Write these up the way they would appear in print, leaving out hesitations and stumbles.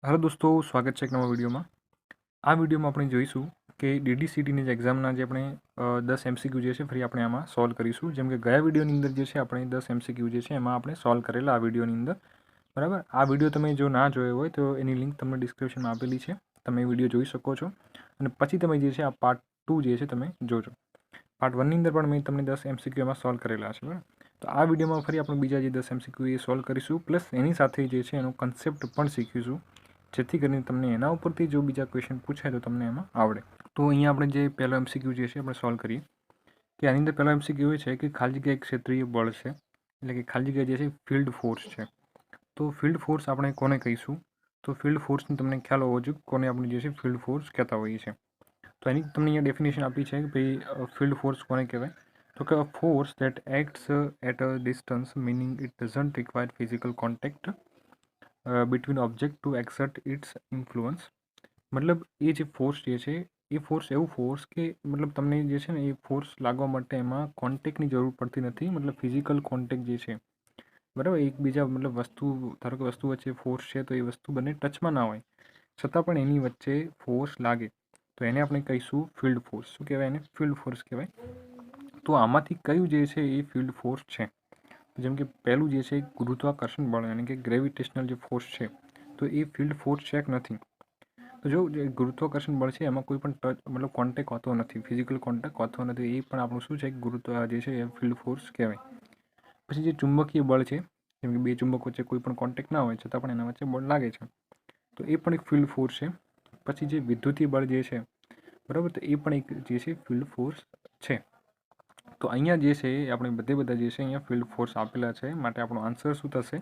Hello दोस्तों, स्वागत है एक नवा विडियो में। आ विडियो में આપણે જોઈશું કે ડીડીસીટી ની એક્ઝામ ના જે આપણે 10 એમસીક્યુ જે છે ફરી આપણે આમાં સોલ્વ કરીશું। જેમ કે ગયા વિડિયો ની અંદર જે છે આપણે 10 એમસીક્યુ જે છે એમાં આપણે સોલ્વ કરેલા આ વિડિયો ની અંદર। બરાબર, આ વિડિયો તમે જો ના જોયો હોય તો એની લિંક તમને ડિસ્ક્રિપ્શન માં આપેલી છે, તમે વિડિયો જોઈ શકો છો। અને પછી તમે જે છે આ પાર્ટ 2 જે છે તમે જોજો। પાર્ટ 1 ની અંદર પણ મેં તમને 10 એમસીક્યુ માં સોલ્વ કરેલા છે। બરાબર, તો આ વિડિયોમાં ફરી આપણે બીજા જે 10 એમસીક્યુ એ સોલ્વ કરીશું, પ્લસ એની સાથે જે છે એનો કન્સેપ્ટ પણ શીખીશું, જેથી કરીને તમને એના ઉપરથી જો બીજા ક્વેશ્ચન પૂછાય તો તમને એમાં આવડે। તો અહીંયા આપણે જે પહેલો એમસીક્યુ જે છે આપણે સોલ્વ કરીએ કે આની અંદર પહેલો એમસીક્યુ એ છે કે ખાલી જગ્યા એક ક્ષેત્રીય બળ છે, એટલે કે ખાલી જગ્યા જે છે ફિલ્ડ ફોર્સ છે। તો ફિલ્ડ ફોર્સ આપણે કોને કહીશું? તો ફિલ્ડ ફોર્સની તમને ખ્યાલ હોવો જોઈએ કોને આપણે જે છે ફિલ્ડ ફોર્સ કહેતા હોઈએ છીએ। તો એની તમને અહીંયા ડેફિનેશન આપી છે કે ભાઈ ફિલ્ડ ફોર્સ કોને કહેવાય? તો કે force that acts at a distance, meaning it doesn't require physical contact between object to exert its influence। મતલબ એ જે ફોર્સ જે છે એ ફોર્સ એવું ફોર્સ કે મતલબ તમને જે છે ને એ ફોર્સ લાગવા માટે એમાં કોન્ટેક્ટની જરૂર પડતી નથી, મતલબ ફિઝિકલ કોન્ટેક્ટ જે છે, બરાબર, એકબીજા મતલબ વસ્તુ, ધારો કે વસ્તુ વચ્ચે ફોર્સ છે તો એ વસ્તુ બંને ટચમાં ના હોય છતાં પણ એની વચ્ચે ફોર્સ લાગે તો એને આપણે કહીશું ફિલ્ડ ફોર્સ। શું કહેવાય? એને ફિલ્ડ ફોર્સ કહેવાય। તો આમાંથી કયું જે છે એ ફિલ્ડ ફોર્સ છે? જેમ કે પહેલું જે છે ગુરુત્વાકર્ષણ બળ, એટલે કે ગ્રેવિટેશનલ જે ફોર્સ છે, તો એ ફિલ્ડ ફોર્સ છે કે નથી? તો જો જે ગુરુત્વાકર્ષણ બળ છે એમાં કોઈ પણ ટચ મતલબ કોન્ટેક્ટ હોતો નથી, ફિઝિકલ કોન્ટેક્ટ હોતો નથી, એ પણ આપણું શું છે ગુરુત્વ જે છે એ ફિલ્ડ ફોર્સ કહેવાય। પછી જે ચુંબકીય બળ છે, જેમ કે બે ચુંબક વચ્ચે કોઈ પણ કોન્ટેક્ટ ના હોય છતાં પણ એના વચ્ચે બળ લાગે છે, તો એ પણ એક ફિલ્ડ ફોર્સ છે। પછી જે વિદ્યુતીય બળ જે છે, બરાબર, તો એ પણ એક જે છે ફિલ્ડ ફોર્સ છે। તો અહીંયા જે છે આપણે બધા જે છે અહીંયા ફિલ્ડ ફોર્સ આપેલા છે, માટે આપણો આન્સર શું થશે?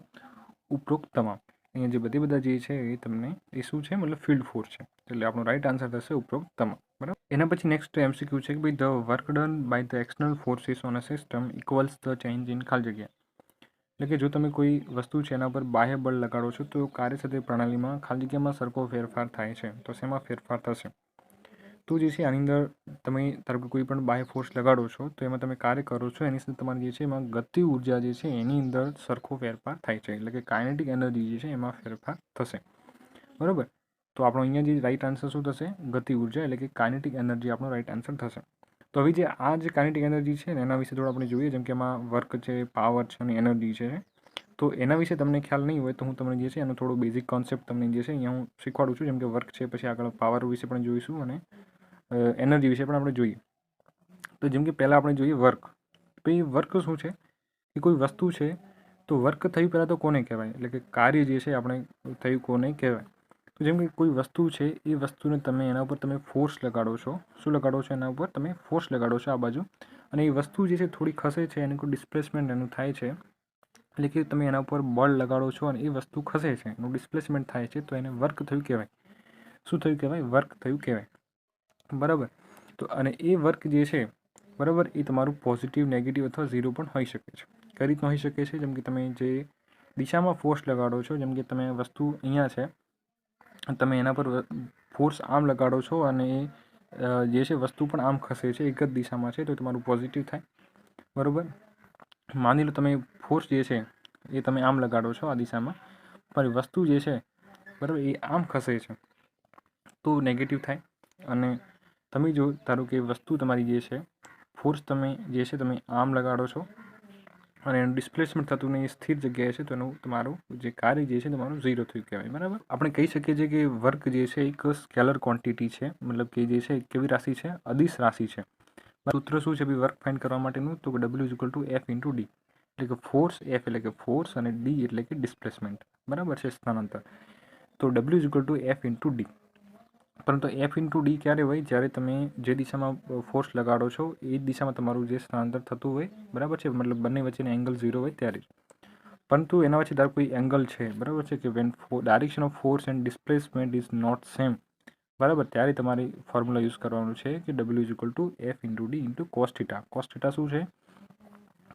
ઉપરોક્ત તમામ। અહીંયા જે બધા જે છે એ તમને એ શું છે મતલબ ફિલ્ડ ફોર્સ છે, એટલે આપણો રાઈટ આન્સર થશે ઉપરોક્ત તમામ। બરાબર, એના પછી નેક્સ્ટ એમસીક્યુ છે કે ભાઈ the work done by the external forces on a system equals the change in ખાલી જગ્યા। એટલે કે જો તમે કોઈ વસ્તુ છે એના પર બાહ્ય બળ લગાડો છો તો કાર્ય સાથે પ્રણાલીમાં ખાલી જગ્યામાં સરખો ફેરફાર થાય છે, તો શેમાં ફેરફાર થશે? તો જે છે આની અંદર તમે ધારો કે કોઈ પણ બાહ્ય ફોર્સ લગાડો છો તો એમાં તમે કાર્ય કરો છો, એની સાથે તમારી જે છે એમાં ગતિ ઉર્જા જે છે એની અંદર સરખો ફેરફાર થાય છે, એટલે કે કાઇનેટિક એનર્જી જે છે એમાં ફેરફાર થશે। બરાબર, તો આપણો અહીંયા જે રાઈટ આન્સર શું થશે? ગતિ ઉર્જા, એટલે કે કાઇનેટિક એનર્જી આપણો રાઈટ આન્સર થશે। તો હવે જે આ જે કાઇનેટિક એનર્જી છે ને એના વિશે થોડું આપણે જોઈએ, જેમ કે એમાં વર્ક છે, પાવર છે અને એનર્જી છે, તો એના વિશે તમને ખ્યાલ નહીં હોય તો હું તમને જે છે એનો થોડો બેઝિક કોન્સેપ્ટ તમને જે છે અહીંયા હું શીખવાડું છું। જેમ કે વર્ક છે, પછી આગળ પાવર વિશે પણ જોઈશું અને એનર્જી વિશે પણ આપણે જોઈએ। તો જેમ કે પહેલાં આપણે જોઈએ વર્ક। તો એ વર્ક શું છે કે કોઈ વસ્તુ છે, તો વર્ક થયું પહેલાં તો કોને કહેવાય? એટલે કે કાર્ય જે છે આપણે થયું કોને કહેવાય? તો જેમ કે કોઈ વસ્તુ છે, એ વસ્તુને તમે એના ઉપર તમે ફોર્સ લગાડો છો। શું લગાડો છો? એના ઉપર તમે ફોર્સ લગાડો છો આ બાજુ, અને એ વસ્તુ જે છે થોડી ખસે છે, એનું કોઈ ડિસ્પ્લેસમેન્ટ એનું થાય છે, એટલે કે તમે એના ઉપર બળ લગાડો છો અને એ વસ્તુ ખસે છે, એનું ડિસ્પ્લેસમેન્ટ થાય છે, તો એને વર્ક થયું કહેવાય। શું થયું કહેવાય? વર્ક થયું કહેવાય। બરાબર, તો અને એ વર્ક જે છે, બરાબર, એ તમારું પોઝિટિવ, નેગેટિવ અથવા ઝીરો પણ હોઈ શકે છે। કઈ રીતનું હોઈ શકે છે? જેમ કે તમે જે દિશામાં ફોર્સ લગાડો છો, જેમ કે તમે વસ્તુ અહીંયા છે, તમે એના પર ફોર્સ આમ લગાડો છો અને એ જે છે વસ્તુ પણ આમ ખસે છે, એક જ દિશામાં છે, તો તમારું પોઝિટિવ થાય। બરાબર, માની લો તમે ફોર્સ જે છે એ તમે આમ લગાડો છો આ દિશામાં, પણ વસ્તુ જે છે, બરાબર, એ આમ ખસે છે, તો નેગેટિવ થાય। અને તમે જો ધારો કે વસ્તુ તમારી જે છે ફોર્સ તમે જે છે તમે આમ લગાડો છો અને એનું ડિસ્પ્લેસમેન્ટ થતું નહીં, સ્થિર જગ્યાએ છે, તો એનું તમારું જે કાર્ય જે છે તમારું ઝીરો થયું કહેવાય। બરાબર, આપણે કહી શકીએ છીએ કે વર્ક જે છે એક સ્કેલર ક્વોન્ટિટી છે, મતલબ કે જે છે કેવી રાશિ છે? અદિશ રાશિ છે। સૂત્ર શું છે ભાઈ વર્ક ફાઇન્ડ કરવા માટેનું? તો W is equal two F into D, એટલે કે ફોર્સ, F એટલે કે ફોર્સ અને ડી એટલે કે ડિસ્પ્લેસમેન્ટ, બરાબર છે, સ્થાનાંતર। તો W is equal two F into D, પરંતુ એફ ઇન્ટુ ડી ક્યારે હોય? જ્યારે તમે જે દિશામાં ફોર્સ લગાડો છો એ દિશામાં તમારું જે સ્થળાંતર થતું હોય, બરાબર છે, મતલબ બંને વચ્ચેનો એંગલ ઝીરો હોય ત્યારે જ। પરંતુ એના વચ્ચે ધારો કોઈ એંગલ છે, બરાબર છે, કે when direction of force and displacement is not same, બરાબર, ત્યારે તમારી ફોર્મ્યુલા યુઝ કરવાનું છે કે W is equal to F into D into cos theta. Cos theta શું છે?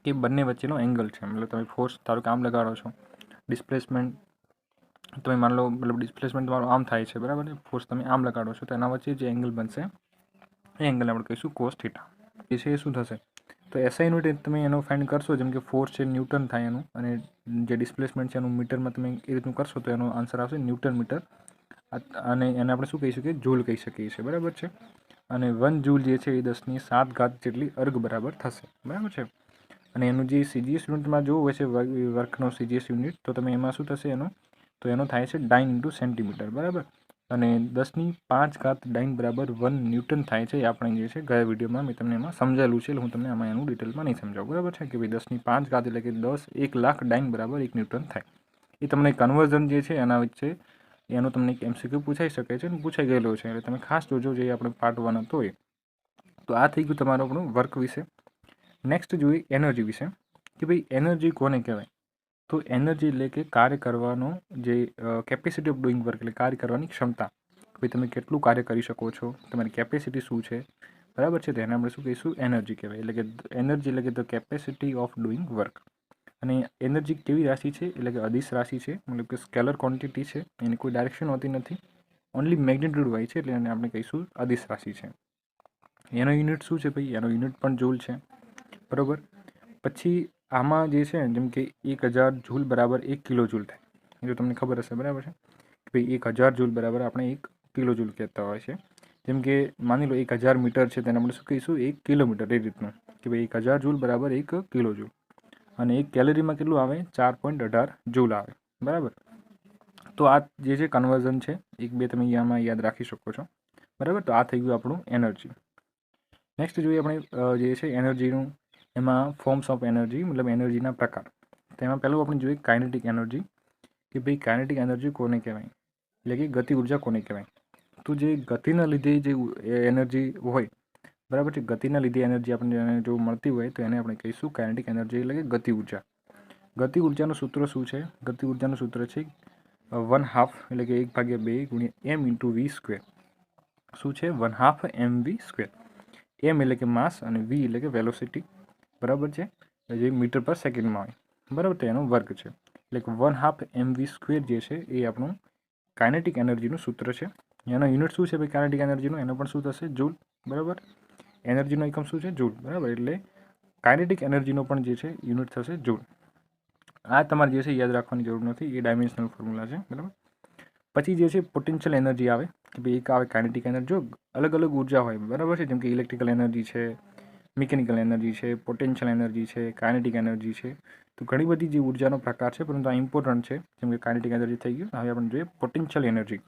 કે બંને વચ્ચેનો એંગલ છે, મતલબ તમે ફોર્સ ધારો કે આમ લગાડો છો, ડિસ્પ્લેસમેન્ટ તમે માન લો મતલબ ડિસ્પ્લેસમેન્ટ તમારું આમ થાય છે, બરાબર, ફોર્સ તમે આમ લગાડો છો, તો એના વચ્ચે જે એંગલ બનશે એ એંગલ આપણે કહીશું કોસ થીટા। એ છે એ શું થશે? તો એસઆઈ યુનિટ તમે એનો ફાઇન્ડ કરશો, જેમ કે ફોર્સ છે ન્યૂટન થાય એનું, અને જે ડિસ્પ્લેસમેન્ટ છે એનું મીટરમાં તમે એ રીતનું કરશો તો એનો આન્સર આવશે ન્યૂટન મીટર અને એને આપણે શું કહી શકીએ, જૂલ કહી શકીએ છીએ, બરાબર છે. અને 1 જૂલ જે છે એ 10⁷ જેટલી અર્ગ બરાબર થશે, બરાબર છે. અને એનું જે સીજીએસ યુનિટમાં જોવું હોય છે વર્કનો સીજીએસ યુનિટ, તો તમે એમાં શું થશે તો એનો થાય છે ડાઇન ઇન્ટુ સેન્ટીમીટર, બરાબર. અને 10⁵ ડાઇન બરાબર 1 ન્યૂટન થાય છે. એ આપણે જે છે ગયા વિડીયોમાં મેં તમને એમાં સમજાવેલું છે, એટલે હું તમને આમાં એનું ડિટેલમાં નહીં સમજાવું, બરાબર છે. કે ભાઈ 10⁵ એટલે કે 1,00,000 ડાઇન બરાબર 1 ન્યૂટન થાય. એ તમને કન્વર્ઝન જે છે એના વચ્ચે એનો તમને એક MCQ પૂછાઈ શકે છે અને પૂછાઈ ગયેલો છે, એટલે તમે ખાસ જોજો. જે આપણે પાર્ટ 1 હતો એ. તો આ થઈ ગયું તમારું આપણું વર્ક વિશે. નેક્સ્ટ જોઈએ એનર્જી વિશે, કે ભાઈ એનર્જી કોને કહેવાય. તો એનર્જી એટલે કે કાર્ય કરવાનો જે કેપેસિટી ઓફ ડુઈંગ વર્ક, એટલે કાર્ય કરવાની ક્ષમતા. ભાઈ તમે કેટલું કાર્ય કરી શકો છો, તમારી કેપેસિટી શું છે, બરાબર છે. તો એને આપણે શું કહીશું, એનર્જી કહેવાય. એટલે કે એનર્જી એટલે કે the capacity of doing work. અને એનર્જી કેવી રાશિ છે, એટલે કે અદિશ રાશિ છે, મતલબ કે સ્કેલર ક્વોન્ટિટી છે, એની કોઈ ડાયરેક્શન હોતી નથી, ઓનલી મેગ્નિટ્યુડ હોય છે, એટલે એને આપણે કહીશું અદિશ રાશિ છે. એનો યુનિટ શું છે ભાઈ, એનો યુનિટ પણ જૂલ છે, બરાબર. પછી આમાં જે છે જેમ કે 1000 જૂલ બરાબર 1 કિલો જૂલ થાય, એ તો તમને ખબર હશે, બરાબર છે. ભાઈ 1000 જૂલ બરાબર આપણે 1 કિલો જૂલ કહેતા હોય છે. જેમ કે માની લો 1000 મીટર છે, તેને આપણે શું કહીશું, 1 કિલોમીટર, એ રીતનું કે ભાઈ 1000 જૂલ બરાબર 1 કિલો જૂલ. અને 1 કેલરીમાં કેટલું આવે, 4.18 જૂલ આવે, બરાબર. તો આ જે છે કન્વર્ઝન છે, 1-2 તમે અહીંયામાં યાદ રાખી શકો છો, બરાબર. તો આ થઈ ગયું આપણું એનર્જી. નેક્સ્ટ જોઈએ આપણે જે છે એનર્જીનું, એમાં ફોર્મ્સ ઓફ એનર્જી, મતલબ એનર્જીના પ્રકાર. તેમાં પહેલું આપણે જોઈએ કાઇનેટિક એનર્જી, કે ભાઈ કાઇનેટિક એનર્જી કોને કહેવાય, એટલે કે ગતિ ઉર્જા કોને કહેવાય. તો જે ગતિના લીધે જે એનર્જી હોય, બરાબર છે, ગતિના લીધે એનર્જી આપણને જો મળતી હોય તો એને આપણે કહીશું કાઇનેટિક એનર્જી, એટલે કે ગતિ ઉર્જા. ગતિ ઉર્જાનું સૂત્ર શું છે, ગતિ ઉર્જાનું સૂત્ર છે 1/2, એટલે કે 1/2 ગુણ્યા m ઇન્ટુ v સ્ક્વેર. શું છે, 1/2 mv સ્ક્વેર. m એટલે કે માસ અને v એટલે કે વેલોસિટી, બરાબર છે, જે મીટર પર સેકન્ડમાં હોય, બરાબર. તો એનો વર્ગ છે, એટલે કે 1/2 mv સ્ક્વેર જે છે એ આપણું કાઇનેટિક એનર્જીનું સૂત્ર છે. એનો યુનિટ શું છે ભાઈ કાઇનેટિક એનર્જીનો, એનો પણ શું થશે, જૂલ, બરાબર. એનર્જીનો એકમ શું છે, જૂલ, બરાબર. એટલે કાઇનેટિક એનર્જીનો પણ જે છે યુનિટ થશે જૂલ. આ તમારે જે છે યાદ રાખવાની જરૂર નથી, એ ડાયમેન્શનલ ફોર્મ્યુલા છે, બરાબર. પછી જે છે પોટેન્શિયલ એનર્જી આવે, કે ભાઈ એક આવે કાઇનેટિક એનર્જી. જો અલગ અલગ ઉર્જા હોય, બરાબર છે, જેમ કે ઇલેક્ટ્રિકલ એનર્જી છે, મિકેનિકલ એનર્જી છે, પોટેન્શિયલ એનર્જી છે, કાઇનેટિક એનર્જી છે. તો ઘણી બધી જે ઉર્જાનો પ્રકાર છે, પરંતુ આ ઇમ્પોર્ટન્ટ છે. જેમ કે કાઇનેટિક એનર્જી થઈ ગયું, હવે આપણે જોઈએ પોટેન્શિયલ એનર્જી.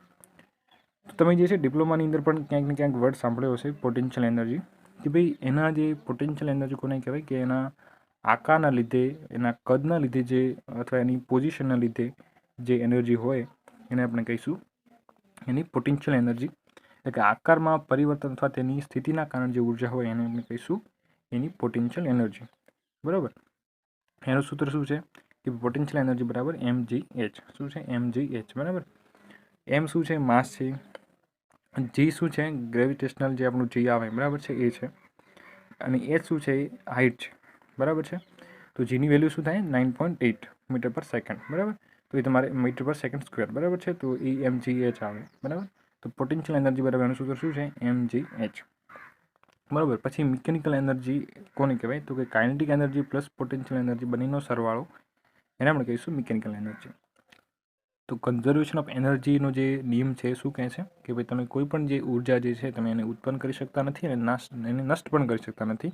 તો તમે જે છે ડિપ્લોમાની અંદર પણ ક્યાંક ને ક્યાંક વર્ડ સાંભળ્યો હશે, પોટેન્શિયલ એનર્જી, કે ભાઈ એના જે પોટેન્શિયલ એનર્જી કોને કહેવાય, કે એના આકારના લીધે, એના કદના લીધે જે, અથવા એની પોઝિશનના લીધે જે એનર્જી હોય એને આપણે કહીશું એની પોટેન્શિયલ એનર્જી. એટલે કે આકારમાં પરિવર્તન અથવા તેની સ્થિતિના કારણે જે ઉર્જા હોય એને આપણે કહીશું એની પોટેન્શિયલ એનર્જી, બરાબર. એનું સૂત્ર શું છે કે પોટેન્શિયલ એનર્જી બરાબર mgh. શું છે, mgh, બરાબર. m શું છે, માસ છે. g શું છે, ગ્રેવિટેશનલ જે આપણું g આવે, બરાબર છે, એ છે. અને h શું છે, એ હાઇટ છે, બરાબર છે. તો જીની વેલ્યુ શું થાય, 9.8 મીટર પર સેકન્ડ, બરાબર. તો એ તમારે મીટર પર સેકન્ડ સ્ક્વેર, બરાબર છે. તો એ mgh આવે, બરાબર. તો પોટેન્શિયલ એનર્જી બરાબર એનું સૂત્ર શું છે, mgh, બરાબર. પછી મિકેનિકલ એનર્જી કોને કહેવાય, તો કે kinetic energy plus potential energy બંનેનો સરવાળો, એને આપણે કહીશું મિકેનિકલ એનર્જી. તો કન્ઝર્વેશન ઓફ એનર્જીનો જે નિયમ છે શું કહે છે કે ભાઈ તમે કોઈ પણ જે ઉર્જા જે છે તમે એને ઉત્પન્ન કરી શકતા નથી અને એને નષ્ટ પણ કરી શકતા નથી.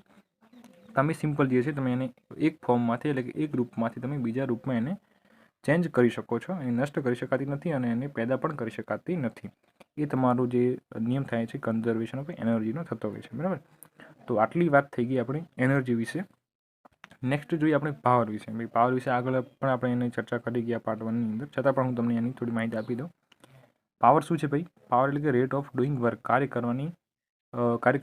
તમે સિમ્પલ જે છે તમે એને એક ફોર્મમાંથી, એટલે કે એક રૂપમાંથી તમે બીજા રૂપમાં એને ચેન્જ કરી શકો છો. એને નષ્ટ કરી શકાતી નથી અને એને પેદા પણ કરી શકાતી નથી. એ તમારો જે નિયમ થાય છે કન્ઝર્વેશન ઓફ એનર્જીનો થતો હોય છે, બરાબર. તો આટલી વાત થઈ ગઈ આપણી એનર્જી વિશે. નેક્સ્ટ જોઈએ આપણે પાવર વિશે. ભાઈ પાવર વિશે આગળ પણ આપણે એની ચર્ચા કરી ગયા પાર્ટ 1ની અંદર, છતાં પણ હું તમને એની થોડી માહિતી આપી દઉં. પાવર શું છે ભાઈ, પાવર એટલે કે રેટ ઓફ ડુઈંગ વર્ક, કાર્ય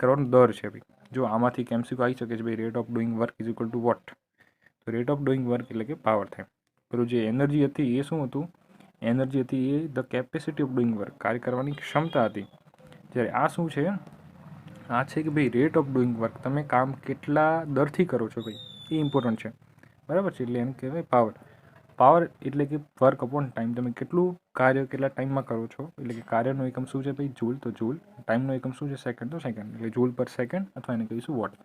કરવાનો દર છે ભાઈ. જો આમાંથી MCQ આવી શકે છે ભાઈ, rate of doing work is equal to watt. તો રેટ ઓફ ડુઈંગ વર્ક એટલે કે પાવર થાય. પેલું જે એનર્જી હતી એ શું હતું, એનર્જી હતી એ the capacity of doing work, કાર્ય કરવાની ક્ષમતા હતી. જ્યારે આ શું છે, આ છે કે ભાઈ રેટ ઓફ ડુઈંગ વર્ક, તમે કામ કેટલા દરથી કરો છો ભાઈ, એ ઇમ્પોર્ટન્ટ છે, બરાબર છે. એટલે એને કહેવાય પાવર. પાવર એટલે કે વર્ક અપોન ટાઈમ, તમે કેટલું કાર્ય કેટલા ટાઈમમાં કરો છો. એટલે કે કાર્યનો એકમ શું છે ભાઈ, જૂલ, તો જૂલ. ટાઈમનો એકમ શું છે, સેકન્ડ, તો સેકન્ડ. એટલે જૂલ પર સેકન્ડ, અથવા એને કહીશું વોટ.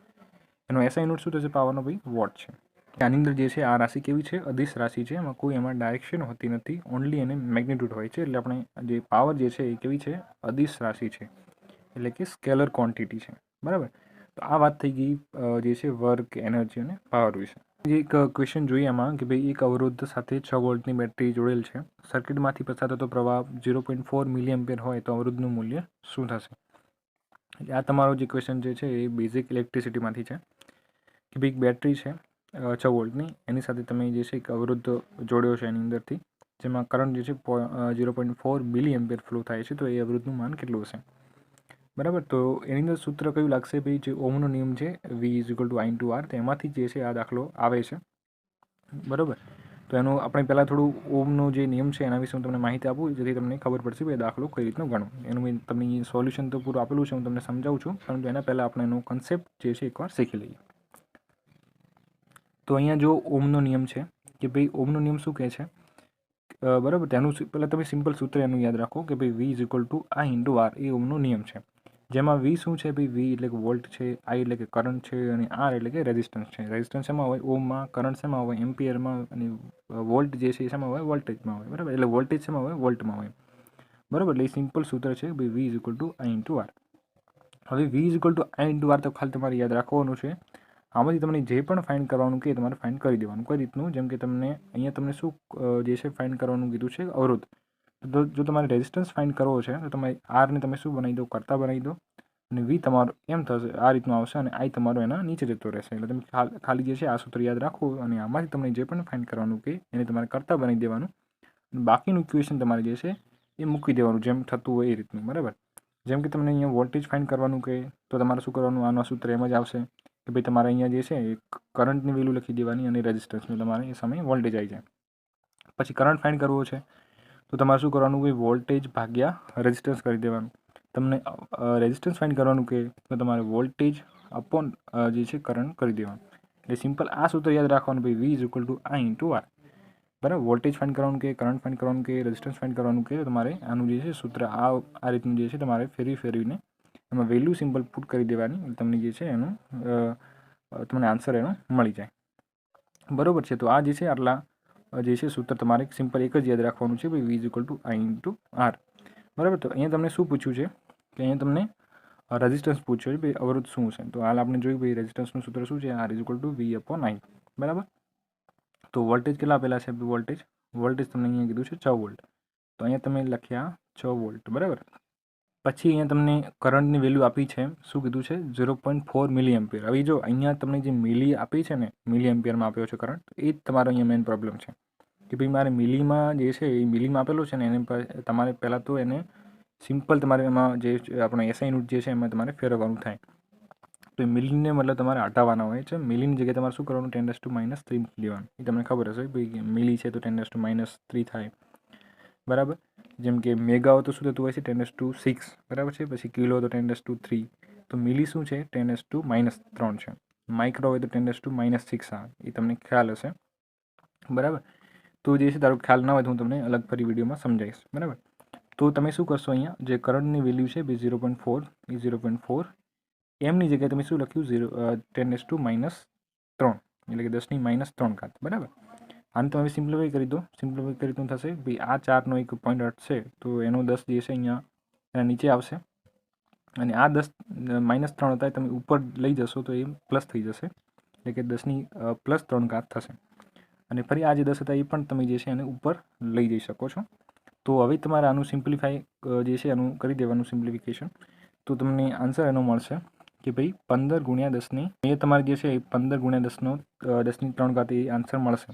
એનો SI યુનિટ શું થશે પાવરનો ભાઈ, વોટ છે. આની અંદર જે છે આ રાશિ કેવી છે, અદિશ રાશિ છે, એમાં કોઈ એમાં ડાયરેક્શન હોતી નથી, ઓનલી એને મેગ્નિટ્યુડ હોય છે. એટલે આપણે જે પાવર જે છે એ કેવી છે, અદિશ રાશિ છે, એટલે કે સ્કેલર ક્વોન્ટિટી છે. બરાબર. તો આ વાત થઈ ગઈ જે છે વર્ક, એનર્જી અને પાવર વિશે. જે એક ક્વેશ્ચન જોઈએ આમાં કે ભાઈ એક અવરોધ સાથે 6 વોલ્ટની બેટરી જોડેલ છે, સર્કિટમાંથી પસાર થતો પ્રવાહ 0.4 મિલિએમ્પિયર હોય તો અવરોધનું મૂલ્ય શું થશે? આ તમારો જે ક્વેશ્ચન જે છે એ બેઝિક ઇલેક્ટ્રિસિટીમાંથી છે કે ભાઈ એક બેટરી છે 6 વોલ્ટની, એની સાથે તમે જે છે એક અવરોધ જોડ્યો છે એની અંદરથી, જેમાં કરંટ જે છે 0.4 મિલિએમ્પિયર ફ્લો થાય છે. તો એ અવરોધનું માન કેટલું હશે? બરાબર. તો એની અંદર સૂત્ર કયું લાગશે? ભાઈ જે ઓમનો નિયમ છે V = I/R, તો એમાંથી જે છે આ દાખલો આવે છે. બરાબર. તો એનું આપણે પહેલાં થોડું ઓમનો જે નિયમ છે એના વિશે હું તમને માહિતી આપું, જેથી તમને ખબર પડશે કે દાખલો કઈ રીતનો ગણો. એનું મેં તમને સોલ્યુશન તો પૂરું આપેલું છે, હું તમને સમજાવું છું, પરંતુ એના પહેલાં આપણે એનો કન્સેપ્ટ જે છે એકવાર શીખી લઈએ. તો અહીંયા જો ઓમનો નિયમ છે કે ભાઈ ઓમનો નિયમ શું કહે છે, બરાબર. તેનું પહેલાં તમે સિમ્પલ સૂત્ર એનું યાદ રાખો કે ભાઈ V = I/R એ ઓમનો નિયમ છે, જેમાં V શું છે? ભાઈ V એટલે કે વોલ્ટ છે, I એટલે કે કરંટ છે, અને R એટલે કે રેઝિસ્ટન્સ છે. રેઝિસ્ટન્સ શેમાં હોય? ઓમમાં. કરંટ શેમાં હોય? એમ્પિયરમાં. અને વોલ્ટ જે છે એ શેમાં હોય? વોલ્ટેજમાં હોય. બરાબર. એટલે વોલ્ટેજ શેમાં હોય? વોલ્ટમાં હોય. બરાબર. એટલે એ સિમ્પલ સૂત્ર છે ભાઈ V = I/R. હવે V = I/R તો ખાલી તમારે યાદ રાખવાનું છે. આમાંથી તમને જે પણ ફાઇન્ડ કરવાનું કે તમારે ફાઇન્ડ કરી દેવાનું. કઈ રીતનું? જેમ કે તમને અહીંયા તમને શું જે છે ફાઇન્ડ કરવાનું કીધું છે? અવરોધ. તો જો તમારે રેઝિસ્ટન્સ ફાઇન્ડ કરવો છે તો તમે આરને તમે શું બનાવી દો? કરતા બનાવી દો, અને V તમારો એમ થશે, આ રીતનું આવશે, અને I તમારો એના નીચે જતો રહેશે. એટલે તમે ખાલી જે છે આ સૂત્ર યાદ રાખો, અને આમાંથી તમને જે પણ ફાઇન્ડ કરવાનું કે એને તમારે કરતા બનાવી દેવાનું. બાકીનું ઇક્વેશન તમારે જે છે એ મૂકી દેવાનું, જેમ થતું હોય એ રીતનું. બરાબર. જેમ કે તમને અહીંયા વોલ્ટેજ ફાઇન્ડ કરવાનું કે તો તમારે શું કરવાનું? આનો સૂત્ર એમ જ આવશે કે ભાઈ તમારે અહીંયા જે છે એ કરંટની વેલ્યુ લખી દેવાની, અને રેઝિસ્ટન્સનું તમારે એ સમયે વોલ્ટેજ આવી જાય. પછી કરંટ ફાઇન્ડ કરવો છે તો તમારે શું કરવાનું? ભાઈ વોલ્ટેજ ભાગ્યા રેઝિસ્ટન્સ કરી દેવાનું. તમને રેઝિસ્ટન્સ ફાઇન્ડ કરવાનું કે તો તમારે વોલ્ટેજ અપોન જે છે કરંટ કરી દેવાનું. એટલે સિમ્પલ આ સૂત્ર યાદ રાખવાનું, ભાઈ V = I/R. બરાબર. વોલ્ટેજ ફાઇન્ડ કરવાનું કે કરંટ ફાઇન્ડ કરવાનું કે રેઝિસ્ટન્સ ફાઇન્ડ કરવાનું કે તમારે આનું જે છે સૂત્ર આ રીતનું જે છે તમારે ફેરવીને એમાં વેલ્યુ સિમ્પલ પુટ કરી દેવાની. તમને જે છે એનું તમને આન્સર એનો મળી જાય. બરાબર છે. તો આ જે છે આટલા જે છે સૂત્ર તમારે સિમ્પલ એક જ યાદ રાખવાનું છે, ભાઈ V = I/R. બરાબર. તો અહીંયા તમને શું પૂછ્યું છે કે અહીંયા તમને રેઝિસ્ટન્સ પૂછ્યો છે, ભાઈ અવરોધ શું છે? તો હાલ આપણે જોયું ભાઈ રેઝિસ્ટન્સનું સૂત્ર શું છે? R = V/I. બરાબર. તો વોલ્ટેજ કેટલા આપેલા છે? વોલ્ટેજ તમને અહીંયા કીધું છે 6 વોલ્ટ. તો અહીંયા તમે લખ્યા 6 વોલ્ટ. બરાબર. પછી અહીંયા તમને કરંટની વેલ્યુ આપી છે, શું કીધું છે? 0.4 મિલિએમ્પિયર. હવે જો અહીંયા તમને જે મિલી આપી છે ને, મિલિએમ્પિયરમાં આપ્યો છે કરંટ, એ જ તમારો અહીંયા મેઇન પ્રોબ્લેમ છે કે ભાઈ મારે મિલીમાં જે છે એ મિલીમાં આપેલો છે ને, એને તમારે પહેલાં તો એને સિમ્પલ તમારે એમાં જે આપણે SI યુનિટ જે છે એમાં તમારે ફેરવવાનું થાય. તો એ મિલીને મતલબ તમારે હટાવવાના હોય છે. મિલીની જગ્યાએ તમારે શું કરવાનું? 10⁻³ મૂકી દેવાનું. એ તમને ખબર હશે ભાઈ મિલી છે તો 10⁻³ થાય. બરાબર. જેમ કે મેગા હોય તો શું થતું હોય છે? 10⁻⁶. બરાબર છે. પછી કિલો તો 10⁻3. તો મિલી શું છે? 10⁻³ છે. માઇક્રો હોય તો 10⁻⁻6 આવે. એ તમને ખ્યાલ હશે. બરાબર. તો જે છે તારો ખ્યાલ ના હોય તો હું તમને અલગ ફરી વિડીયોમાં સમજાવીશ. બરાબર. તો તમે શું કરશો? અહીંયા જે કરંટની વેલ્યુ છે 0.4 એ 0.4 એમની જગ્યાએ તમે શું લખ્યું? 10⁻³ એટલે કે 10⁻³ બરાબર. આને તમે સિમ્પ્લિફાઈ કરી દો. સિમ્પ્લિફાઈ કરી તો થશે ભાઈ આ 4નો એક પોઈન્ટ હટશે તો એનો 10 જે છે અહીંયા એના નીચે આવશે, અને આ 10 -3 હતા તમે ઉપર લઈ જશો તો એ પ્લસ થઈ જશે, એટલે કે 10⁻+3 થશે. અને ફરી આ જે 10 હતા એ પણ તમે જે છે એને ઉપર લઈ જઈ શકો છો. તો હવે તમારે આનું સિમ્પ્લિફાઈ જે છે એનું કરી દેવાનું સિમ્પ્લિફિકેશન, તો તમને આન્સર એનો મળશે કે ભાઈ 15 × 10 એ તમારે જે છે 15 × 10⁻³ એ આન્સર મળશે.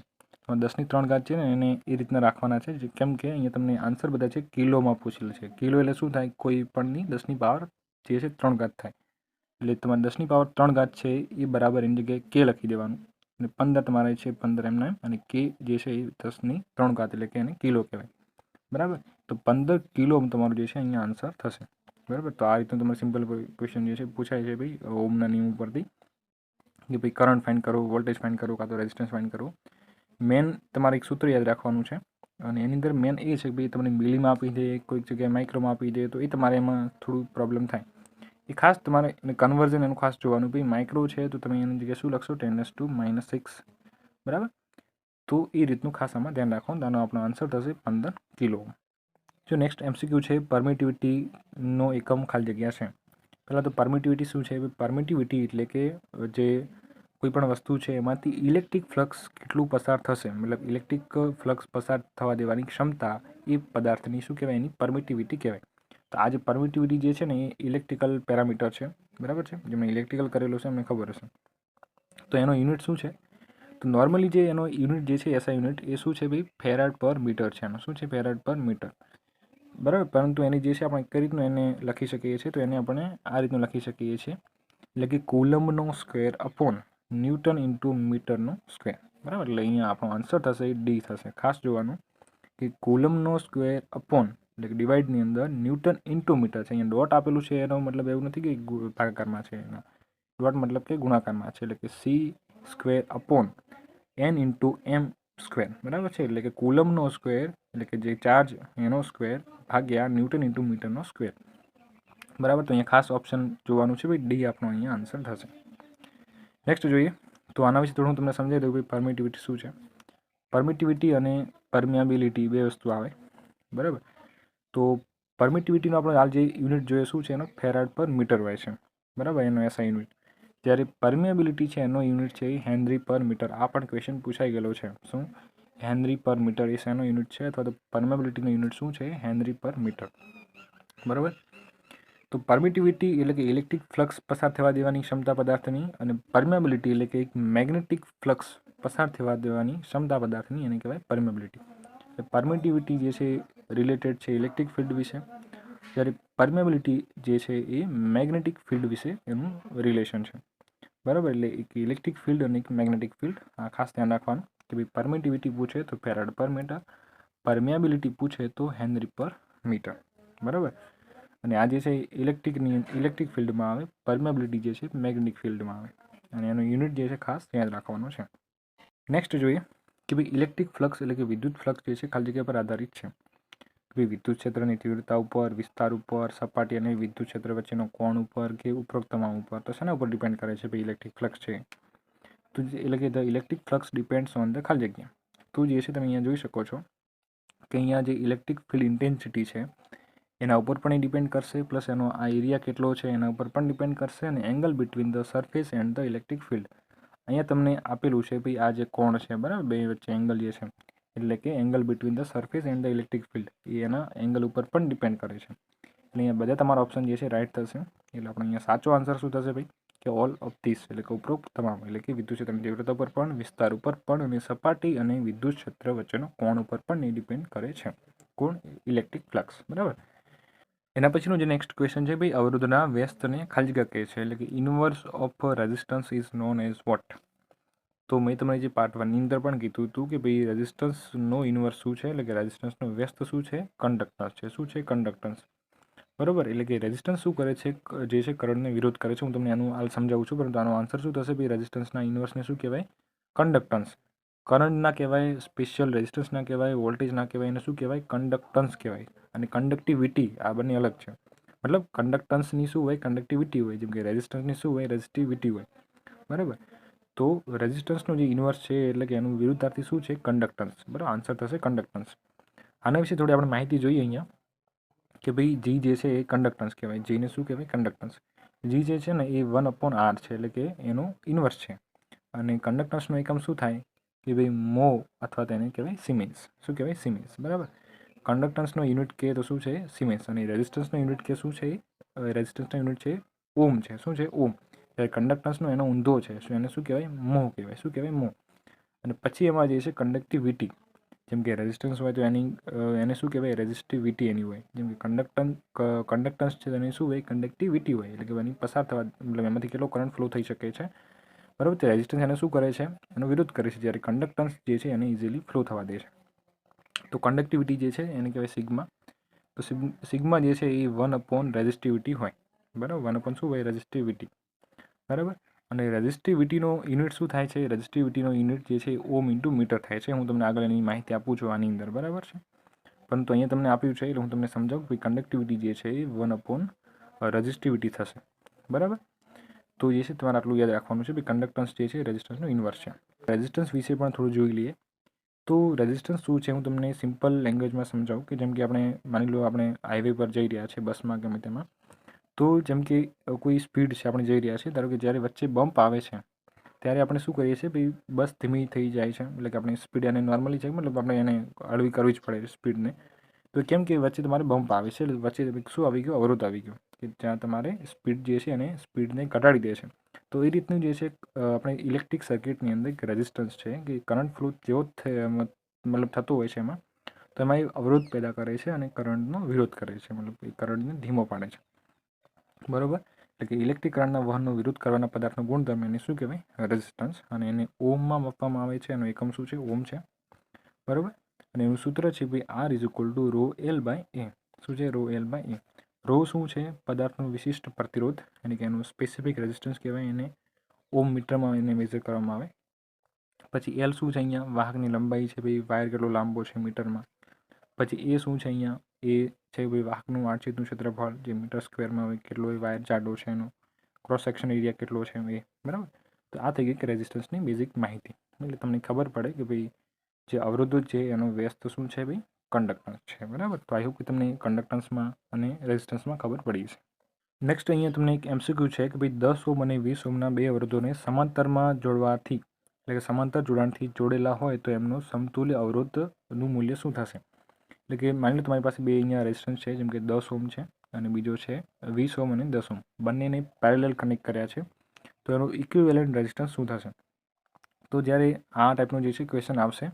10⁻³ છે ને એને એ રીતના રાખવાના છે, કેમ કે અહીંયા તમને આન્સર બધા છે કિલોમાં પૂછેલ છે. કિલો એટલે શું થાય? કોઈ પણની 10ની પાવર જે છે 3 થાય. એટલે તમારે 10ની પાવર 3 છે એ બરાબર એની જગ્યાએ કે લખી દેવાનું, અને 15 તમારે છે 15 એમના એમ, અને કે જે છે એ 10⁻³ એટલે કે એને કિલો કહેવાય. બરાબર. તો 15 કિલો તમારું જે છે અહીંયા આન્સર થશે. બરાબર. તો આ રીતનું તમારે સિમ્પલ ક્વેશ્ચન જે છે પૂછાય છે ભાઈ ઓમના નિયમ ઉપરથી કે ભાઈ કરંટ ફાઇન્ડ કરો, વોલ્ટેજ ફાઇન્ડ કરો, કાં તો રેઝિસ્ટન્સ ફાઇન્ડ કરો. મેન તમારે એક સૂત્ર યાદ રાખવાનું છે, અને એની અંદર મેન એ છે કે ભાઈ તમને મિલીમાં આપી દે, કોઈક જગ્યાએ માઇક્રોમાં આપી દે, તો એ તમારે એમાં થોડું પ્રોબ્લેમ થાય. એ ખાસ તમારે કન્વર્ઝન એનું ખાસ જોવાનું. ભાઈ માઇક્રો છે તો તમે એની જગ્યાએ શું લખશો? 10⁻⁻6. બરાબર. તો એ રીતનું ખાસ આમાં ધ્યાન રાખવાનું. આનો આપણો આન્સર થશે 15 કિલો ઓહમ. જો નેક્સ્ટ એમસીક્યુ છે પરમિટિવિટીનો એકમ ખાલી જગ્યા છે. પહેલાં તો પરમિટિવિટી શું છે? પરમિટિવિટી એટલે કે જે કોઈ પણ વસ્તુ છે એમાંથી ઇલેક્ટ્રિક ફ્લક્સ કેટલું પસાર થશે, મતલબ ઇલેક્ટ્રિક ફ્લક્સ પસાર થવા દેવાની ક્ષમતા એ પદાર્થની શું કહેવાય? એની પરમિટિવિટી કહેવાય. તો આ જે પરમિટિવિટી જે છે ને એ ઇલેક્ટ્રિકલ પેરામીટર છે, બરાબર છે. જેમને ઇલેક્ટ્રિકલ કરેલું છે એમને ખબર હશે. તો એનો યુનિટ શું છે? તો નોર્મલી જે એનો યુનિટ જે છે એસઆઈ યુનિટ એ શું છે ભાઈ? ફેરાડ પર મીટર છે. એનો શું છે? ફેરાડ પર મીટર, બરાબર. પરંતુ એની જે છે આપણે કઈ રીતનું એને લખી શકીએ છીએ? તો એને આપણે આ રીતનું લખી શકીએ છીએ, એટલે કે કુલમ્બનો સ્ક્વેર અપોન ન્યૂટન ઇન્ટુ મીટરનો સ્ક્વેર, બરાબર. એટલે અહીંયા આપણો આન્સર થશે એ ડી થશે. ખાસ જોવાનું કે કુલમ્બનો સ્ક્વેર અપોન એટલે કે ડિવાઈડની અંદર ન્યૂટન ઇન્ટુ મીટર છે. અહીંયા ડોટ આપેલું છે એનો મતલબ એવું નથી કે ભાગાકારમાં છે, એનો ડોટ મતલબ કે ગુણાકારમાં છે, એટલે કે C square upon N into M square, બરાબર છે. એટલે કે કુલમ્બનો સ્ક્વેર એટલે કે જે ચાર્જ એનો સ્ક્વેર ભાગ્યા ન્યૂટન ઇન્ટુ મીટરનો સ્ક્વેર, બરાબર. તો અહીંયા ખાસ ઓપ્શન જોવાનું છે ભાઈ, ડી આપણો અહીંયા આન્સર થશે. નેક્સ્ટ જોઈએ તો આના વિશે થોડું હું તમને સમજાવી દઉં ભાઈ પરમિટિવિટી શું છે. પરમિટિવિટી અને પરમિયાબિલિટી બે વસ્તુ આવે, બરાબર. તો પરમિટિવિટીનો આપણે હાલ જે યુનિટ જોઈએ શું છે? એનો ફેરાડ પર મીટર હોય છે, બરાબર, એનો એસઆઈ યુનિટ. જ્યારે પરમિયાબિલિટી છે એનો યુનિટ છે એ હેનરી પર મીટર. આ પણ ક્વેશ્ચન પૂછાઈ ગયેલો છે. શું? હેનરી પર મીટર એ શેનો યુનિટ છે? અથવા તો પરમિયાબિલિટીનો યુનિટ શું છે? હેનરી પર મીટર, બરાબર. તો પરમિટિવિટી એટલે કે ઇલેક્ટ્રિક ફ્લક્સ પસાર થવા દેવાની ક્ષમતા પદાર્થની, અને પરમિયાબિલિટી એટલે કે એક મેગ્નેટિક ફ્લક્સ પસાર થવા દેવાની ક્ષમતા પદાર્થની, એને કહેવાય પરમિયાબિલિટી. પરમિટિવિટી જે છે રિલેટેડ છે ઇલેક્ટ્રિક ફિલ્ડ વિશે, જ્યારે પરમિયાબિલિટી જે છે એ મેગ્નેટિક ફિલ્ડ વિશે એનું રિલેશન છે, બરાબર. એટલે એક ઇલેક્ટ્રિક ફિલ્ડ અને એક મેગ્નેટિક ફિલ્ડ, આ ખાસ ધ્યાન રાખવાનું કે ભાઈ પરમિટિવિટી પૂછે તો ફેરાડ પર મીટર, પરમિયાબિલિટી પૂછે તો હેનરી પર મીટર, બરાબર. અને આ જે છે ઇલેક્ટ્રિક ફિલ્ડમાં આવે, પરમિયાબિલિટી જે છે મેગ્નેટિક ફિલ્ડમાં આવે, અને એનો યુનિટ જે છે ખાસ યાદ રાખવાનો છે. નેક્સ્ટ જોઈએ કે ભાઈ ઇલેક્ટ્રિક ફ્લક્સ એટલે કે વિદ્યુત ફ્લક્સ જે છે ખાલી જગ્યા પર આધારિત છે. ભાઈ વિદ્યુત ક્ષેત્રની તીવ્રતા ઉપર, વિસ્તાર ઉપર, સપાટી અને વિદ્યુત ક્ષેત્ર વચ્ચેનો કોણ ઉપર કે ઉપરોક્ત તમામ ઉપર, તો શેના ઉપર ડિપેન્ડ કરે છે ભાઈ ઇલેક્ટ્રિક ફ્લક્સ છે? તો એટલે કે the electric flux depends on the ખાલી જગ્યા. તો જે છે તમે અહીંયા જોઈ શકો છો કે અહીંયા જે ઇલેક્ટ્રિક ફિલ્ડ ઇન્ટેન્સિટી છે એના ઉપર પણ એ ડિપેન્ડ કરશે, પ્લસ એનો આ એરિયા કેટલો છે એના ઉપર પણ ડિપેન્ડ કરશે, અને angle between the surface and the electric field. અહીંયા તમને આપેલું છે ભાઈ આ જે કોણ છે, બરાબર, બે વચ્ચે એંગલ જે છે, એટલે કે angle between the surface and the electric field, એ એના એંગલ ઉપર પણ ડિપેન્ડ કરે છે. એટલે અહીંયા બધા તમારા ઓપ્શન જે છે રાઈટ થશે. એટલે આપણે અહીંયા સાચો આન્સર શું થશે ભાઈ? કે ઓલ ઓફ ધીસ, એટલે કે ઉપરોક્ત તમામ, એટલે કે વિદ્યુત ક્ષેત્રની તીવ્રતા ઉપર પણ, વિસ્તાર ઉપર પણ, અને સપાટી અને વિદ્યુત ક્ષેત્ર વચ્ચેનો કોણ ઉપર પણ એ ડિપેન્ડ કરે છે. કોણ? ઇલેક્ટ્રિક ફ્લક્સ, બરાબર. એના પછીનો જે નેક્સ્ટ ક્વેશ્ચન છે ભાઈ અવરોધના વ્યસ્તને ખાલી જગ્યા કહે છે, એટલે કે inverse of resistance is known as watt. તો મેં તમને જે પાર્ટ 1 ની અંદર પણ કીધું હતું કે ભાઈ રેઝિસ્ટન્સનો ઇનવર્સ શું છે, એટલે કે રેઝિસ્ટન્સનો વ્યસ્ત શું છે? કંડક્ટન્સ છે. શું છે? કંડક્ટન્સ, બરાબર. એટલે કે રેઝિસ્ટન્સ શું કરે છે? જે છે કરંટને વિરોધ કરે છે. હું તમને આનું હાલ સમજાવું છું, પરંતુ આનો આન્સર શું થશે ભાઈ? રેઝિસ્ટન્સના ઇનવર્સને શું કહેવાય? કંડક્ટન્સ. કરંટ ના કહેવાય, સ્પેશિયલ રેઝિસ્ટન્સ ના કહેવાય, વોલ્ટેજ ના કહેવાય, એને શું કહેવાય? કંડક્ટન્સ કહેવાય. અને કંડક્ટિવિટી આ બંને અલગ છે. મતલબ કંડક્ટન્સની શું હોય? કંડક્ટિવિટી હોય. જેમ કે રેઝિસ્ટન્સની શું હોય? રેઝિસ્ટિવિટી હોય, બરાબર. તો રેઝિસ્ટન્સનું જે ઇન્વર્સ છે એટલે કે એનું વિરુદ્ધાર્થી શું છે? કંડક્ટન્સ, બરાબર. આન્સર થશે કંડક્ટન્સ. આના વિશે થોડી આપણે માહિતી જોઈએ અહીંયા કે ભાઈ જી જે છે એ કંડક્ટન્સ કહેવાય. જીને શું કહેવાય? કંડક્ટન્સ. જી જે છે ને એ 1/r છે, એટલે કે એનો ઇન્વર્સ છે. અને કંડક્ટન્સનો એકમ શું થાય કે ભાઈ મો, અથવા તેને કહેવાય સિમેન્સ. શું કહેવાય? સિમેન્સ, બરાબર. કંડક્ટન્સનો યુનિટ કહે તો શું છે? સિમેન્સ. અને રેઝિસ્ટન્સનો યુનિટ કે શું છે? રેઝિસ્ટન્સનો યુનિટ છે ઓમ છે. શું છે? ઓમ. ત્યારે કંડક્ટન્સનો એનો ઊંધો છે, શું એને શું કહેવાય? મો કહેવાય. શું કહેવાય? મો. અને પછી એમાં જે છે કંડક્ટિવિટી, જેમ કે રેઝિસ્ટન્સ હોય તો એને શું કહેવાય? રેઝિસ્ટિવિટી એની હોય. જેમ કે કંડક્ટન્સ છે એની શું હોય? કંડક્ટિવિટી હોય. એટલે કે એની પસાર થવા, મતલબ એમાંથી કેટલો કરંટ ફ્લો થઈ શકે છે, બરાબર. તે રેઝિસ્ટન્સ એને શું કરે છે? એનો વિરોધ કરે છે, જ્યારે કંડક્ટન્સ જે છે એને ઇઝીલી ફ્લો થવા દે છે. તો કંડક્ટિવિટી જે છે એને કહેવાય સિગ્મા. તો સિગ્મા જે છે એ 1/, રેઝિસ્ટિવિટી હોય, બરાબર. 1/, શું હોય? રેઝિસ્ટિવિટી, બરાબર. અને રેઝિસ્ટિવિટીનો યુનિટ શું થાય છે? રેઝિસ્ટિવિટીનો યુનિટ જે છે ઓમ ઇન્ટુ મીટર થાય છે. હું તમને આગળ એની માહિતી આપું છું આની અંદર, બરાબર છે. પરંતુ અહીંયા તમને આપ્યું છે એટલે હું તમને સમજાવું કે કંડક્ટિવિટી જે છે એ 1/, રેઝિસ્ટિવિટી થશે, બરાબર. તો જે છે તમારે આટલું યાદ રાખવાનું છે કે કંડક્ટન્સ જે છે રેઝિસ્ટન્સનું ઇન્વર્સ છે. રેઝિસ્ટન્સ વિશે પણ થોડું જોઈ લઈએ. તો રેઝિસ્ટન્સ શું છે હું તમને સિમ્પલ લેંગ્વેજમાં સમજાવું કે જેમ કે આપણે માની લો આપણે હાઈવે પર જઈ રહ્યા છે બસમાં ગમે તેમાં, તો જેમ કે કોઈ સ્પીડ છે આપણે જઈ રહ્યા છીએ, ધારો કે જ્યારે વચ્ચે બમ્પ આવે છે ત્યારે આપણે શું કરીએ છીએ ભાઈ બસ ધીમી થઈ જાય છે, એટલે કે આપણે સ્પીડ એને નોર્મલી છે મતલબ આપણે એને હળવી કરવી જ પડે સ્પીડને. તો કેમ કે વચ્ચે તમારે બમ્પ આવે છે એટલે વચ્ચે શું આવી ગયો, અવરોધ આવી ગયો કે જ્યાં તમારે સ્પીડ જે છે એને સ્પીડને ઘટાડી દે છે. તો એ રીતનું જે છે આપણે ઇલેક્ટ્રિક સર્કિટની અંદર એક રેઝિસ્ટન્સ છે કે કરંટ ફ્લો જેવો મતલબ થતો હોય છે એમાં, તો એમાં એ અવરોધ પેદા કરે છે અને કરંટનો વિરોધ કરે છે, મતલબ એ કરંટને ધીમો પાડે છે. બરાબર, એટલે કે ઇલેક્ટ્રિક કરંટના વહનનો વિરોધ કરવાના પદાર્થનો ગુણધર્મ એને શું કહેવાય, રેઝિસ્ટન્સ. અને એને ઓમમાં માપવામાં આવે છે, એનો એકમ શું છે, ઓમ છે. બરાબર, અને એનું સૂત્ર છે ભાઈ R is equal to rho L by A. શું છે, rho L by A. Rho શું છે, પદાર્થનો વિશિષ્ટ પ્રતિરોધ, એટલે કે એનું સ્પેસિફિક રેઝિસ્ટન્સ કહેવાય, એને ઓમ મીટરમાં એને મેઝર કરવામાં આવે. પછી એલ શું છે, અહીંયા વાહકની લંબાઈ છે ભાઈ, વાયર કેટલો લાંબો છે મીટરમાં. પછી એ શું છે, અહીંયા એ છે ભાઈ વાહકનું આડછેદનું ક્ષેત્રફળ જે મીટર સ્ક્વેરમાં હોય, કેટલો એ વાયર જાડો છે, એનો ક્રોસ સેક્શન એરિયા કેટલો છે એ. બરાબર, તો આ થઈ ગઈ કે રેઝિસ્ટન્સની બેઝિક માહિતી. એટલે તમને ખબર પડે કે ભાઈ જે અવરોધો છે એનો વ્યસ્ત શું છે ભાઈ, કંડક્ટન્સ છે. બરાબર, તો આઈ હોપ કે તમને કંડક્ટન્સમાં અને રેઝિસ્ટન્સમાં ખબર પડી છે. નેક્સ્ટ અહીંયા તમને એક એમસીક્યુ છે કે ભાઈ 10 ઓમ અને 20 ઓમના બે અવરોધોને સમાંતરમાં જોડવાથી, એટલે કે સમાંતર જોડાણથી જોડેલા હોય તો એમનો સમતુલ્ય અવરોધનું મૂલ્ય શું થશે. એટલે કે માની લો તમારી પાસે બે અહીંયા રેઝિસ્ટન્સ છે, જેમ કે 10 ઓમ છે અને બીજો છે 20 ઓમ અને 10 ઓમ, બંનેને પેરેલલ કનેક્ટ કર્યા છે, તો એનું ઇક્વિવેલન્ટ રેઝિસ્ટન્સ શું થશે. તો જ્યારે આ ટાઈપનું જે છે ક્વેશ્ચન આવશે,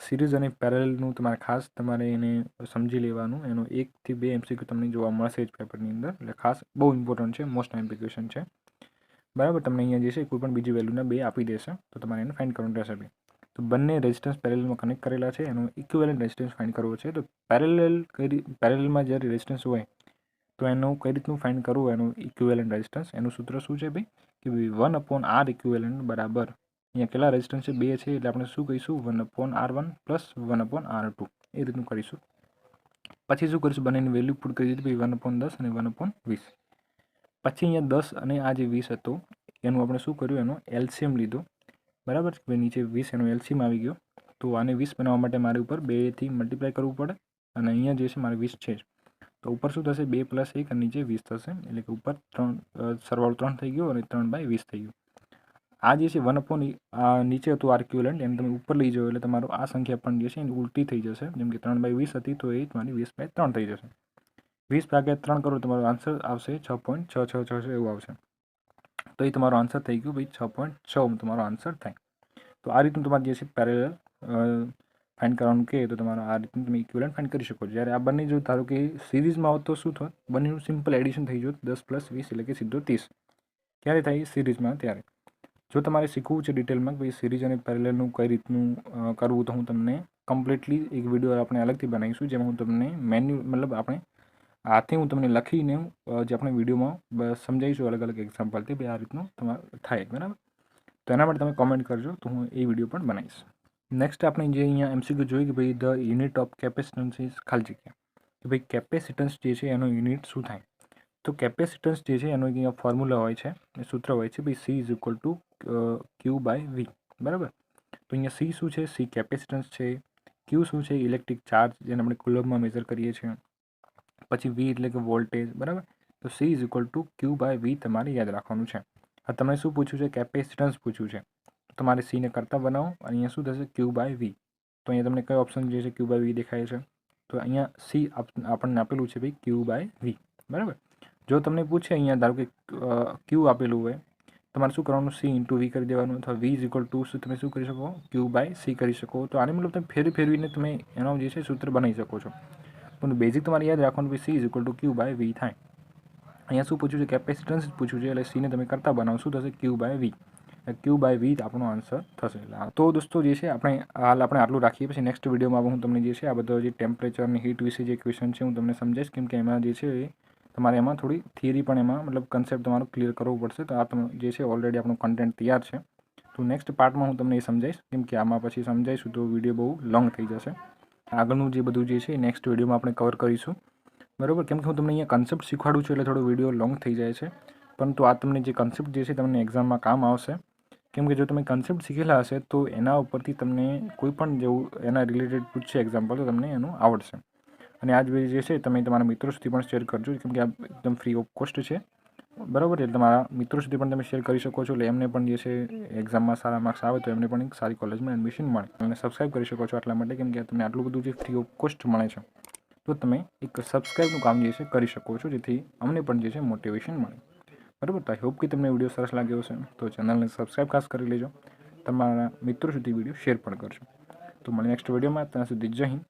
સિરીઝ અને પેરેલલનું તમારે ખાસ તમારે એને સમજી લેવાનું. એનો 1 થી 2 એમસીક્યુ તમને જોવા મળશે જ પેપરની અંદર, એટલે ખાસ બહુ ઇમ્પોર્ટન્ટ છે, મોસ્ટ ટાઈમ ક્વેશ્ચન છે. બરાબર, તમને અહીંયા જે છે કોઈ પણ બીજી વેલ્યુના 2 આપી દેશે, તો તમારે એને ફાઇન્ડ કરવાનું રહેશે. તો બંને રેઝિસ્ટન્સ પેરેલલમાં કનેક્ટ કરેલા છે, એનો ઇક્વિવેલન્ટ રેઝિસ્ટન્સ ફાઇન્ડ કરવો છે. તો પેરેલલમાં જ્યારે રેઝિસ્ટન્સ હોય તો એનું કઈ રીતનું ફાઇન્ડ કરવું, એનું ઇક્વિવેલન્ટ રેઝિસ્ટન્સ. એનું સૂત્ર શું છે ભાઈ, કે ભાઈ 1/R ઇક્વિવેલન્ટ બરાબર, અહીંયા કેટલા રેઝિસ્ટન્સ છે, 2 છે, એટલે આપણે શું કહીશું, 1/R1 પ્લસ 1/R2 એ રીતનું કરીશું. પછી શું કરીશું, બંનેની વેલ્યુ પુટ કરી દીધી ભાઈ, 1/10 અને 1/20. પછી અહીંયા 10 અને આ જે 20 હતો એનું આપણે શું કર્યું, એનો એલસીએમ લીધો. બરાબર, ભાઈ નીચે 20 એનો એલસીએમ આવી ગયો. તો આને 20 બનાવવા માટે મારે ઉપર 2 થી મલ્ટીપ્લાય કરવું પડે, અને અહીંયા જે છે મારે 20 છે જ, તો ઉપર શું થશે, 2 + 1 અને નીચે 20 થશે, એટલે કે ઉપર 3 સરવાળો 3 થઈ ગયો અને 3/20 થઈ ગયું. આ જે છે 1 આ નીચે હતું આર ઇક્વિવેલન્ટ, એને તમે ઉપર લઈ જાઓ એટલે તમારો આ સંખ્યા પણ જે છે એની ઉલટી થઈ જશે. જેમ કે 3/20 હતી તો એ તમારી 20/3 થઈ જશે. 20/3 કરો તમારો આન્સર આવશે 6.666 એવું આવશે. તો એ તમારો આન્સર થઈ ગયો ભાઈ, 6.6 તમારો આન્સર થાય. તો આ રીતનું તમારે જે છે પેરેલલ ફાઇન્ડ કરવાનું કહે તો તમારો આ રીતનું તમે ઇક્વિવેલન્ટ ફાઇન્ડ કરી શકો છો. જ્યારે આ બંને જો ધારો કે સિરીઝમાં હોત તો શું થાત, બંનેનું સિમ્પલ એડિશન થઈ જતું, 10 + 20 એટલે કે સીધો 30. ક્યારે થાય, સિરીઝમાં ત્યારે. જો તમારે શીખવું છે ડિટેલમાં કે ભાઈ સિરીઝ અને પેરેલલનું કઈ રીતનું કરવું, તો હું તમને કમ્પ્લીટલી એક વિડીયો આપણે અલગથી બનાવીશું, જેમાં હું તમને મતલબ આપણે હાથે હું તમને લખીને જે આપણે વિડીયોમાં સમજાવીશું અલગ અલગ એક્ઝામ્પલથી, ભાઈ આ રીતનું તમારે થાય. બરાબર, તો એના માટે તમે કોમેન્ટ કરજો, તો હું એ વિડીયો પણ બનાવીશ. નેક્સ્ટ આપણે જે અહીંયા એમસીક્યુ જોયું કે ભાઈ the unit of capacitance is ખાલી જગ્યા, કે ભાઈ કેપેસિટન્સ જે છે એનો યુનિટ શું થાય. તો કેપેસિટન્સ જે છે એનો અહીંયા ફોર્મ્યુલા હોય છે, સૂત્ર હોય છે ભાઈ, C is equal two Q/V. બરાબર, તો અહીંયા C શું છે, C કેપેસિટન્સ છે, Q શું છે, ઇલેક્ટ્રિક ચાર્જ જેને આપણે કુલમ્બમાં મેઝર કરીએ છીએ, પછી V એટલે કે વોલ્ટેજ. બરાબર, તો C is equal two Q/V તમારે યાદ રાખવાનું છે. આ તમને શું પૂછ્યું છે, કેપેસિટન્સ પૂછ્યું છે, તો તમારે C ને કરતા બનાવો, અને અહીંયા શું થશે, Q/V. તો અહીંયા તમને કયો ઓપ્શન જે છે Q/V દેખાય છે, તો અહીંયા C આપણને આપેલું છે ભાઈ, Q/V. બરાબર, જો તમને પૂછે અહીંયા ધારો કે Q આપેલું હોય, તમારે શું કરવાનું, C × V કરી દેવાનું, અથવા V ઇઝ ઇક્વલ ટુ તમે શું કરી શકો, Q/C કરી શકો. તો આને મતલબ તમે ફેરવીને તમે એનો જે છે સૂત્ર બનાવી શકો છો. પણ બેઝિક તમારે યાદ રાખવાનું, C is equal two Q/V થાય. અહીંયા શું પૂછ્યું છે, કેપેસિટન્સ પૂછ્યું છે, એટલે C ને તમે કરતા બનાવો, શું થશે, Q/V. Q/V આપણો આન્સર થશે. તો દોસ્તો જે છે આપણે આટલું રાખીએ, પછી નેક્સ્ટ વિડીયોમાં હું તમને જે છે આ બધો જે ટેમ્પરેચર અને હીટ વિશે જે ક્વેશ્ચન છે હું તમને સમજાવીશ, કેમ કે એમાં જે છે તમારે એમાં થોડી થિયરી પણ એમાં મતલબ કન્સેપ્ટ તમારો ક્લિયર કરવો પડશે. તો આ જે છે ઓલરેડી આપણું કન્ટેન્ટ તૈયાર છે, તો નેક્સ્ટ પાર્ટમાં હું તમને એ સમજાવીશ, કેમ કે આમાં પછી સમજાવીશું તો વિડીયો બહુ લોંગ થઈ જશે. આગળનું જે બધું જે છે નેક્સ્ટ વિડીયોમાં આપણે કવર કરીશું. બરાબર, કેમ કે હું તમને અહીંયા કન્સેપ્ટ શીખવાડું છું એટલે થોડો વિડીયો લોંગ થઈ જાય છે, પરંતુ આ તમને જે કન્સેપ્ટ જે છે તમને એક્ઝામમાં કામ આવશે. કેમ કે જો તમે કન્સેપ્ટ શીખેલા હશે તો એના ઉપરથી તમને કોઈ પણ જેવું એના રિલેટેડ પૂછશે એક્ઝામ્પલ તો તમને એનું આવડશે. અને આ જ વિડીયો જે છે તમે તમારા મિત્રો સુધી પણ શેર કરજો, કેમ કે આ એકદમ ફ્રી ઓફ કોસ્ટ છે, બરાબર. એટલે તમારા મિત્રો સુધી પણ તમે શેર કરી શકો છો, એટલે એમને પણ જે છે એક્ઝામમાં સારા માર્ક્સ આવે તો એમને પણ એક સારી કોલેજમાં એડમિશન મળે. અને સબસ્ક્રાઈબ કરી શકો છો એટલા માટે, કેમ કે તમને આટલું બધું જે ફ્રી ઓફ કોસ્ટ મળે છે તો તમે એક સબસ્ક્રાઈબનું કામ જે છે કરી શકો છો, જેથી અમને પણ જે છે મોટિવેશન મળે, બરાબર. તો આઈ હોપ કે તમને વિડીયો સરસ લાગ્યો હશે, તો ચેનલને સબસ્ક્રાઈબ ખાસ કરી લેજો, તમારા મિત્રો સુધી વિડીયો શેર પણ કરજો. તો મળીએ નેક્સ્ટ વિડીયોમાં. ત્યાં સુધી જય હિન્દ.